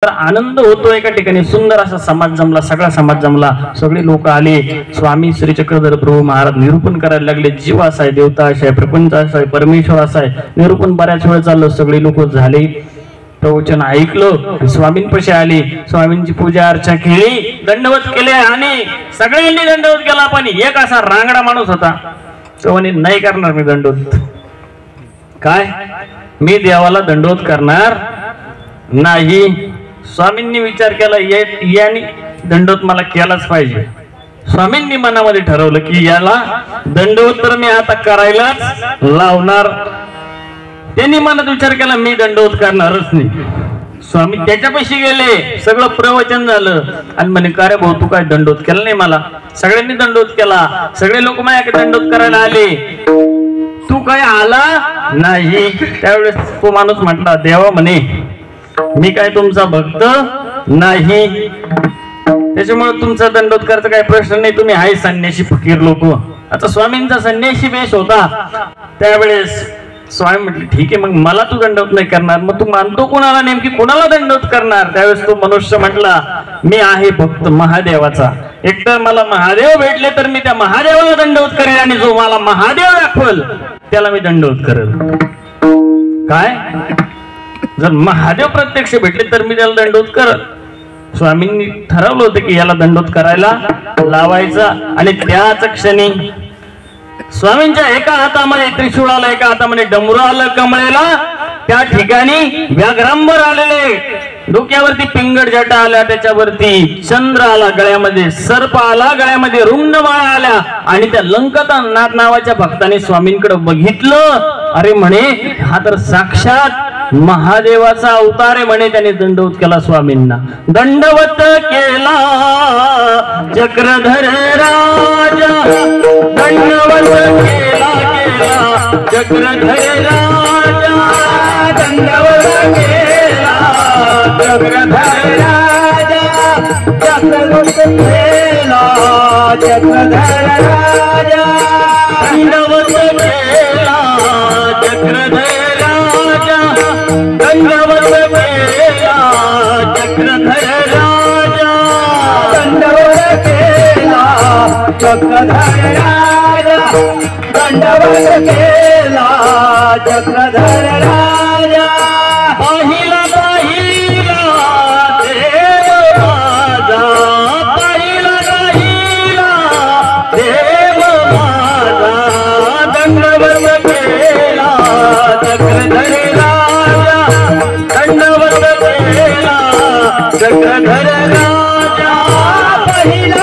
तर आनंद होतो। एका ठिकाणी सुंदर असा समाज जमला, सगळा समाज जमला, सगळे लोक आले। स्वामी श्री चक्रधर प्रभू महाराज निरूपण करायला लागले। जीव असा आहे, देवता असा आहे, प्रपंच असा आहे, परमेश्वर असा आहे। निरूपण बऱ्याच वेळ चाललं, सगळे लोक झाले, प्रवचन ऐकलं, स्वामींपाशी आले, स्वामींची पूजा अर्चा केली, दंडवत केले आणि सगळ्यांनी दंडवत केला। पण एक असा रांगडा माणूस होता, तो म्हणे नाही करणार मी दंडवत। काय, मी देवाला दंडवत करणार नाही। स्वामींनी विचार केला, याने दंडवत मला केलाच पाहिजे। स्वामींनी मनामध्ये ठरवलं की याला दंडवत तर मी आता करायलाच लावणार। त्यांनी मनात विचार केला मी दंडवत करणारच नाही। स्वामी त्याच्यापाशी गेले, सगळं प्रवचन झालं आणि म्हणे का रे भाऊ तू काय दंडवत केला नाही मला? सगळ्यांनी दंडवत केला, सगळे लोक माझ्याकडे दंडवत करायला आले, तू काय आला नाही। त्यावेळेस तो माणूस म्हटला, देवा म्हणे मी काय तुमचा भक्त नाही, त्याच्यामुळे तुमचा दंडवत करायचा काही प्रश्न नाही, तुम्ही हाय संन्यासी फकीर लोक। आता स्वामींचा संन्यासी वेश होता त्यावेळेस। स्वामी म्हटले ठीक आहे, मग मला तू दंडवत नाही करणार, मग तू मानतो कोणाला, नेमकी कोणाला दंडवत करणार? त्यावेळेस तो मनुष्य म्हटला मी आहे भक्त महादेवाचा, एकतर मला महादेव भेटले तर मी त्या महादेवाला दंडवत करेल आणि जो मला महादेव दाखवल त्याला मी दंडवत करेल। काय, जर महादेव प्रत्यक्ष भेटले तर मी त्याला दंडवत करल। स्वामींनी ठरवलं होतं की याला दंडवत करायला लावायचा आणि त्याच क्षणी स्वामींच्या एका हातामध्ये त्रिशूळ आला, एका हातामध्ये डमरू आलं कमळेला, त्या ठिकाणी व्याघ्रांबर आलेले, डोक्यावरती पिंगड जटा आल्या, त्याच्यावरती चंद्र आला, गळ्यामध्ये सर्प आला, गळ्यामध्ये रुंडमाळा आल्या आणि त्या लंकनाथ नावाच्या भक्ताने स्वामींकडे बघितलं, अरे म्हणे हा तर साक्षात महादेवाचा अवतार आहे म्हणे। त्याने दंडवत केला स्वामींना, दंडवत केला चक्रधर राजा, दंडवत केला चक्रधर राजा, दंडवत केला चक्रधर राजा, दंडवत केला चक्रधर राजा, दंडवत केला चक्रधर राजा, दंडवत केला चक्रधर राजा, दंडवत केला चक्रधर राजा, दंडवत केला चक्रधर राजा। पहिला पहिला देव माझा, पहिला पहिला देव माझा, दंडवत केला चक्रधर राजा, दंडवत केला चक्रधर राजा। पहिला